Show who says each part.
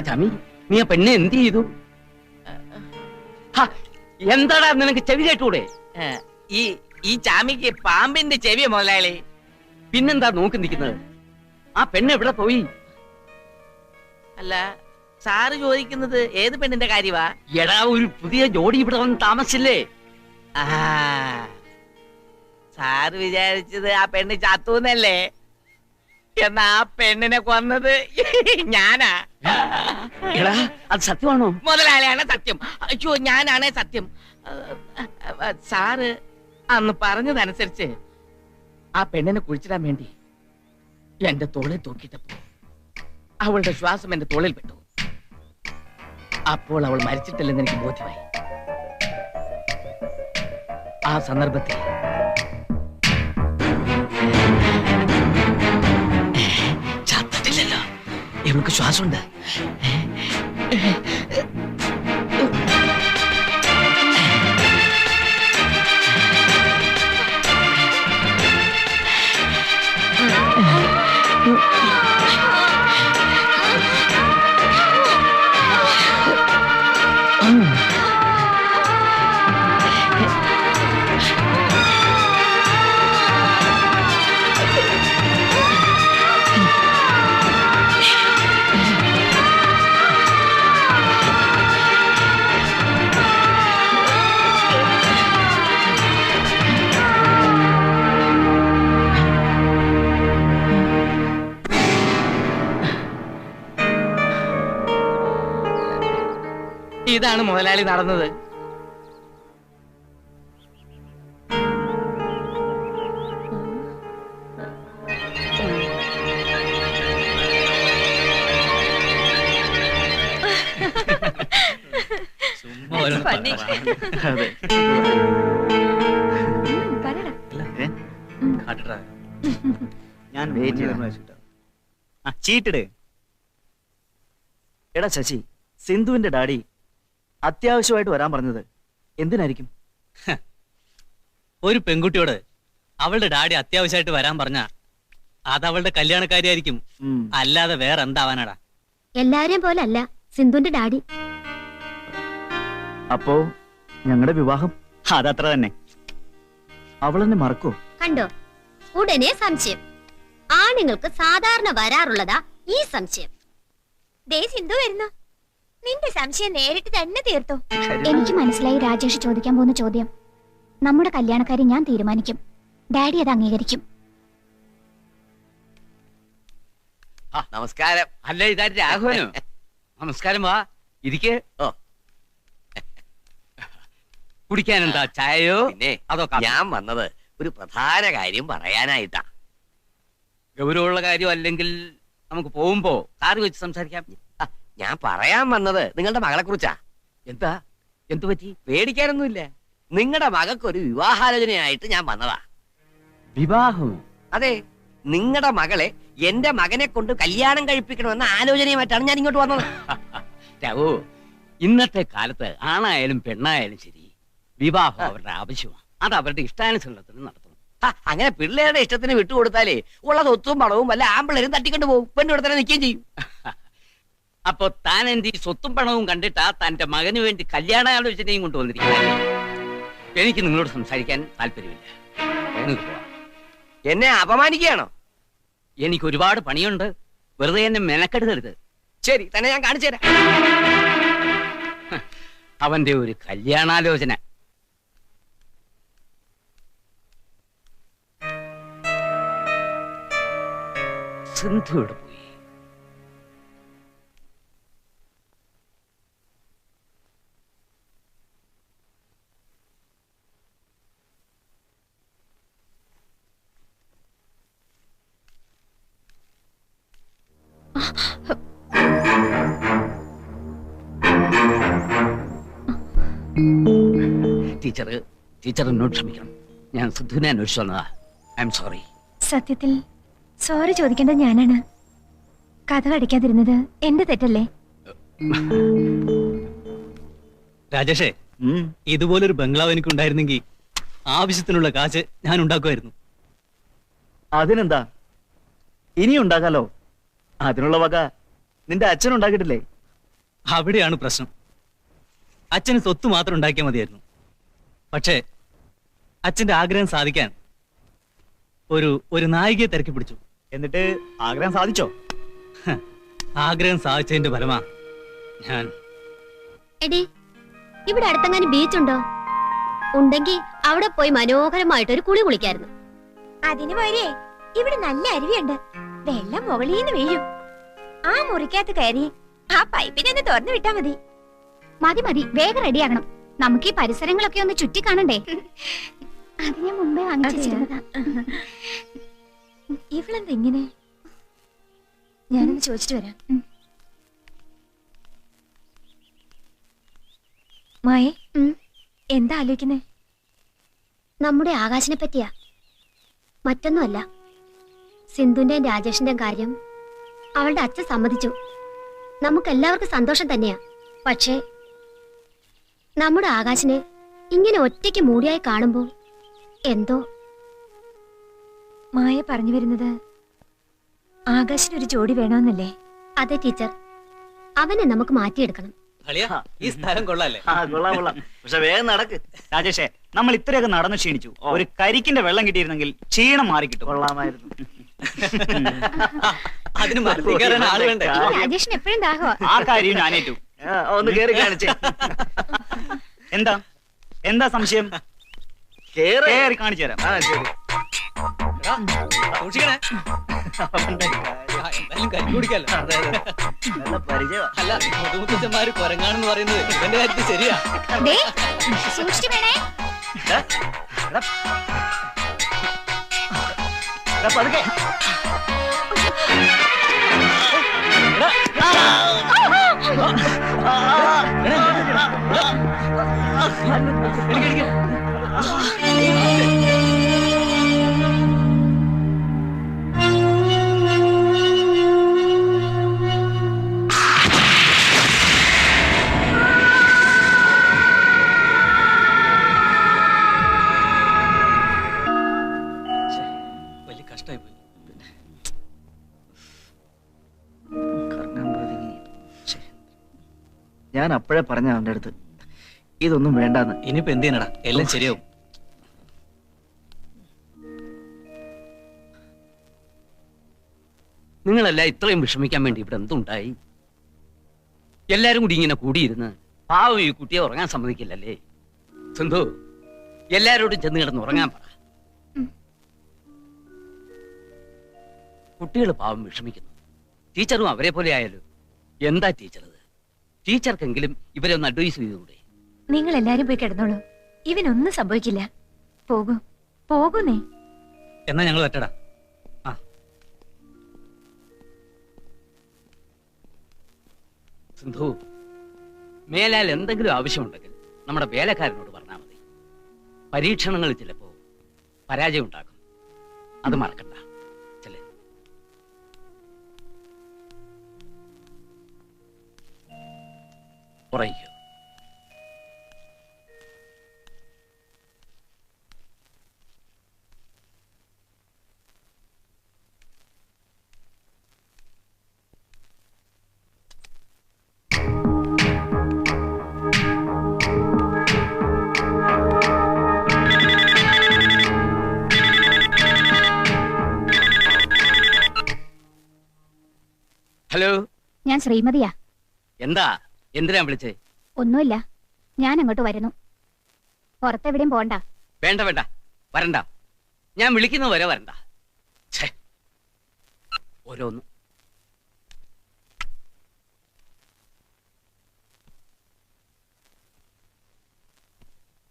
Speaker 1: ചാമി, നീ ആ പെണ്ണെ എന്ത് ചെയ്തു? എന്താടാ നിനക്ക് ചെവി കേട്ടൂടെ?
Speaker 2: ഈ ചാമിക്ക് പാമ്പിന്റെ ചെവിയ മുതലാളി.
Speaker 1: പിന്നെന്താ നോക്കി നിൽക്കുന്നത്? ആ പെണ്ണ് എവിടെ പോയി?
Speaker 2: അല്ല, സാറ് ചോദിക്കുന്നത് ഏത് പെണ്ണിന്റെ കാര്യവാ?
Speaker 1: എടാ, ഒരു പുതിയ ജോഡി ഇവിടെ വന്ന് താമസിച്ചില്ലേ?
Speaker 2: സാറ് വിചാരിച്ചത് ആ പെണ്ണ് ചത്തൂന്നല്ലേ? എന്നാ ആ പെണ്ണിനെ കൊന്നത് ഞാനാ.
Speaker 1: എടാ, അത് സത്യമാണോ?
Speaker 2: മുതലാളിയാണ് സത്യം. അയ്യോ, ഞാനാണ് സത്യം. സാറ് അന്ന് പറഞ്ഞതനുസരിച്ച് ആ പെണ്ണിനെ കുഴിച്ചിടാൻ വേണ്ടി എന്റെ തോളിൽ തൂക്കിട്ടപ്പോ അവളുടെ ശ്വാസം എന്റെ തോളിൽ പെട്ടു. അപ്പോൾ അവൾ മരിച്ചിട്ടില്ലെന്ന് എനിക്ക് ബോധ്യമായി. ആ സന്ദർഭത്തിൽ ചത്തിട്ടില്ലല്ലോ, ഇവൾക്ക് ശ്വാസമുണ്ട്. ഇതാണ് മുതലാളി നടന്നത്.
Speaker 3: ഞാൻ ചീട്ടിട്. എടാ ശശി, സിന്ധുവിന്റെ ഡാഡി അത്യാവശ്യമായിട്ട് വരാൻ പറഞ്ഞത് എന്തിനായിരിക്കും?
Speaker 4: ഒരു പെൺകുട്ടിയോട് അവളുടെ ഡാഡി അത്യാവശ്യമായിട്ട് വരാൻ പറഞ്ഞ അത് അവളുടെ കല്യാണക്കാരിയായിരിക്കും, അല്ലാതെ വേറെ എന്താവാനാടാ?
Speaker 5: എല്ലാരെയും പോലെ അല്ല സിന്ധുവിന്റെ ഡാഡി.
Speaker 3: അപ്പോ ഞങ്ങളുടെ വിവാഹം അതത്ര തന്നെ. അവളെന്നെ മറക്കോ?
Speaker 5: കണ്ടോ, ഉടനെ സംശയം. ആണുങ്ങൾക്ക് സാധാരണ വരാറുള്ളതാ ഈ സംശയം. ദേ സിന്ധു വരുന്നു. നിന്റെ സംശയം നേരിട്ട് തന്നെ തീർത്തോ? എനിക്ക് മനസ്സിലായി രാജേഷ് ചോദിക്കാൻ പോകുന്ന ചോദ്യം. നമ്മുടെ കല്യാണക്കാരി ഞാൻ തീരുമാനിക്കും, ഡാഡി അത് അംഗീകരിക്കും.
Speaker 1: നമസ്കാരം. അല്ല, ഇതാ രാഘവനോ? നമസ്കാരം. വാ ഇരിക്കേ. കുടിക്കാൻ എന്താ, ചായയോ?
Speaker 6: പിന്നെ ഞാൻ വന്നത് ഒരു പ്രധാന കാര്യം പറയാനായിട്ടാ.
Speaker 1: ഗൗരവമുള്ള കാര്യം അല്ലെങ്കിൽ നമുക്ക് പോകുമ്പോ കാറ് വെച്ച് സംസാരിക്കാം.
Speaker 6: ഞാൻ പറയാൻ വന്നത് നിങ്ങളുടെ മകളെ കുറിച്ചാ.
Speaker 1: എന്താ, എന്തു പറ്റി?
Speaker 6: പേടിക്കാനൊന്നുമില്ല. നിങ്ങളുടെ മകൾക്കൊരു വിവാഹാലോചനയായിട്ട് ഞാൻ വന്നതാ.
Speaker 1: വിവാഹമോ?
Speaker 6: അതെ, നിങ്ങളുടെ മകളെ എന്റെ മകനെ കൊണ്ട് കല്യാണം കഴിപ്പിക്കണമെന്ന ആലോചനയുമായിട്ടാണ് ഞാൻ ഇങ്ങോട്ട് വന്നത്.
Speaker 1: രാവു, ഇന്നത്തെ കാലത്ത് ആണായാലും പെണ്ണായാലും ശരി, വിവാഹം അവരുടെ ആവശ്യമാണ്. അത് അവരുടെ ഇഷ്ടാനുസരണത്തിന് നടത്തണം.
Speaker 6: അങ്ങനെ പിള്ളേരുടെ ഇഷ്ടത്തിന് വിട്ടുകൊടുത്താലേ ഉള്ള സ്വത്തും പണവും വല്ല ആമ്പിള്ളേരും തട്ടിക്കൊണ്ട് പോകും, പെണ്ണിവിടെ തന്നെ നിൽക്കുകയും ചെയ്യും.
Speaker 1: അപ്പൊ താൻ എന്റെ ഈ സ്വത്തും പണവും കണ്ടിട്ടാ തന്റെ മകന് വേണ്ടി കല്യാണാലോചനയും കൊണ്ടുവന്നിരിക്കുന്നത്. എനിക്ക് നിങ്ങളോട് സംസാരിക്കാൻ താല്പര്യമില്ല.
Speaker 6: എന്നെ അപമാനിക്കുകയാണോ?
Speaker 1: എനിക്ക് ഒരുപാട് പണിയുണ്ട്, വെറുതെ എന്നെ മെനക്കെടുത്തരുത്.
Speaker 6: ശരി, തന്നെ ഞാൻ കാണിച്ചു തരാം.
Speaker 1: അവന്റെ ഒരു കല്യാണാലോചന. സിന്ധു ഇവിടെ പോയി. ടീച്ചർ എന്നോട് ക്ഷമിക്കണം. ഞാൻ സിന്ധുവിനെ അന്വേഷിച്ചു വന്നതാ. I am sorry.
Speaker 5: സത്യത്തിൽ സോറി ചോദിക്കേണ്ടത് ഞാനാണ്. കഥ കടിക്കാതിരുന്നത് എന്റെ തെറ്റല്ലേ?
Speaker 4: രാജേഷേ, ഇതുപോലൊരു ബംഗ്ലാവ് എനിക്ക് ഉണ്ടായിരുന്നെങ്കിൽ ആവശ്യത്തിനുള്ള കാശ് ഞാൻ ഉണ്ടാക്കുമായിരുന്നു.
Speaker 3: അതിനെന്താ, ഇനി ഉണ്ടാക്കാലോ. അതിനുള്ള വക നിന്റെ അച്ഛൻ ഉണ്ടാക്കിയിട്ടില്ലേ?
Speaker 4: അവിടെയാണ് പ്രശ്നം. അച്ഛന് സ്വത്ത് മാത്രം ഉണ്ടാക്കിയാൽ മതിയായിരുന്നു. പക്ഷേ അച്ഛന്റെ ആഗ്രഹം സാധിക്കാൻ ഒരു നായികയെ തിരക്കി പിടിച്ചു.
Speaker 3: എന്നിട്ട് ആഗ്രഹം സാധിച്ചോ?
Speaker 4: ആഗ്രഹം സാധിച്ചതിന്റെ ഫലമാ ഞാൻ.
Speaker 5: എടി, ഇവിടെ അടുത്തെങ്ങാനും ബീച്ചുണ്ടോ? ഉണ്ടെങ്കിൽ അവിടെ പോയി മനോഹരമായിട്ട് ഒരു കുളി കുളിക്കായിരുന്നു.
Speaker 7: അതിന് പോരെ ഇവിടെ നല്ല അരുവിയുണ്ട്. വെള്ളം മുകളിന്ന് വീഴും. ആ മുറിക്കകത്ത് കയറി ആ പൈപ്പിനെ തുറന്നു വിട്ടാ മതി.
Speaker 5: മതി മതി, വേഗം റെഡിയാകണം. നമുക്ക് ഈ പരിസരങ്ങളൊക്കെ ഒന്ന് ചുറ്റി കാണണ്ടേ? അത് ഞാൻ മുമ്പേ വാങ്ങിച്ചിരുന്നതാ.
Speaker 7: ഇവളെന്താ ഇങ്ങനെ? ഞാനൊന്ന് ചോദിച്ചിട്ട് വരാം. മായേ, എന്താ ആലോചിക്കുന്നേ?
Speaker 5: നമ്മുടെ ആകാശിനെ പറ്റിയാ, മറ്റൊന്നുമല്ല. സിന്ധുന്റെയും രാജേഷിന്റെയും കാര്യം അവളുടെ അച്ഛൻ സമ്മതിച്ചു. നമുക്കെല്ലാവർക്കും സന്തോഷം തന്നെയാ. പക്ഷേ നമ്മുടെ ആകാശിനെ ഇങ്ങനെ ഒറ്റയ്ക്ക് മൂടിയായി കാണുമ്പോ എന്തോ.
Speaker 7: മായ പറഞ്ഞു വരുന്നത് ആകാശിനൊരു ജോഡി വേണമെന്നല്ലേ?
Speaker 5: അതെ ടീച്ചർ, അവനെ നമുക്ക് മാറ്റിയെടുക്കണം.
Speaker 4: ഈ സ്ഥലം കൊള്ളാല്ലേ?
Speaker 3: കൊള്ളാം കൊള്ളാം. പക്ഷെ വേഗം നടക്ക് രാജേഷേ. നമ്മൾ ഇത്രയൊക്കെ നടന്നു ക്ഷീണിച്ചു. ഒരു കരിക്കിന്റെ വെള്ളം കിട്ടിയിരുന്നെങ്കിൽ ക്ഷീണം മാറിക്കിട്ടും. കൊള്ളാമായിരുന്നു.
Speaker 4: അതിന് മത്സരിക്കാൻ ആള് വേണ്ടേ?
Speaker 5: രാജേഷിന് എപ്പോഴും ദാഹോ.
Speaker 3: ആ കാര്യം ഞാനേറ്റു. ഒന്ന് കേറി കാണിച്ചേ. എന്താ എന്താ സംശയം? കേറി കാണിച്ചു തരാം.
Speaker 4: സൂക്ഷിക്കണേ. എന്തായാലും കരി കുടിക്കല്ലോ. അല്ല, മുതുമുത്തച്ഛന്മാര് കൊരങ്ങാണെന്ന് പറയുന്നത് ഇവന്റെ കാര്യത്തിൽ ശരിയാ.
Speaker 5: സൂക്ഷിച്ചു വേണേ.
Speaker 3: പതുക്കെ.
Speaker 4: വലിയ കഷ്ടമായി പോയി.
Speaker 3: ഞാൻ അപ്പോഴേ പറഞ്ഞ അവന്റെ അടുത്ത് ഇതൊന്നും വേണ്ടാന്ന്.
Speaker 4: ഇനിയിപ്പോ എന്ത് ചെയ്യണടാ? എല്ലാം ശരിയാവും.
Speaker 1: നിങ്ങളെല്ലാം ഇത്രയും വിഷമിക്കാൻ വേണ്ടി ഇവിടെ എന്തുണ്ടായി? എല്ലാരും കൂടി ഇങ്ങനെ കൂടിയിരുന്ന് പാവം ഈ കുട്ടിയെ ഉറങ്ങാൻ സമ്മതിക്കില്ലല്ലേ? സിന്ധു, എല്ലാരോടും ചെന്ന് കിടന്ന് ഉറങ്ങാൻ പറ. കുട്ടികൾ പാവം വിഷമിക്കുന്നു. ടീച്ചറും അവരെ പോലെ ആയാലോ? എന്താ ടീച്ചർ ഇത്? ടീച്ചർക്കെങ്കിലും ഇവരെ ഒന്ന് അഡ്വൈസ് ചെയ്തുകൂടെ?
Speaker 7: നിങ്ങൾ എല്ലാരും പോയി കിടന്നോളൂ. ഇവനൊന്നും സംഭവിക്കില്ല. പോകൂ പോകുന്നേ.
Speaker 4: എന്നാ ഞങ്ങൾ പറ്റടാ.
Speaker 1: സിന്ധു, മേലാൽ എന്തെങ്കിലും ആവശ്യമുണ്ടെങ്കിൽ നമ്മുടെ വേലക്കാരനോട് പറഞ്ഞാൽ മതി. പരീക്ഷണങ്ങൾ ചിലപ്പോ പരാജയം ഉണ്ടാക്കും. അത് മറക്കണ്ട. ചെല്ലേ. ഉറങ്ങിക്കോ. ഹലോ,
Speaker 5: ഞാൻ ശ്രീമതിയാ.
Speaker 1: എന്താ? എന്തിനാ വിളിച്ചേ?
Speaker 5: ഒന്നുമില്ല, ഞാൻ അങ്ങോട്ട് വരുന്നു. പുറത്തെവിടെയും പോണ്ട.
Speaker 1: വേണ്ട വേണ്ട, വരണ്ട. ഞാൻ വിളിക്കുന്നത് വരെ വരണ്ട. ഓരോന്ന്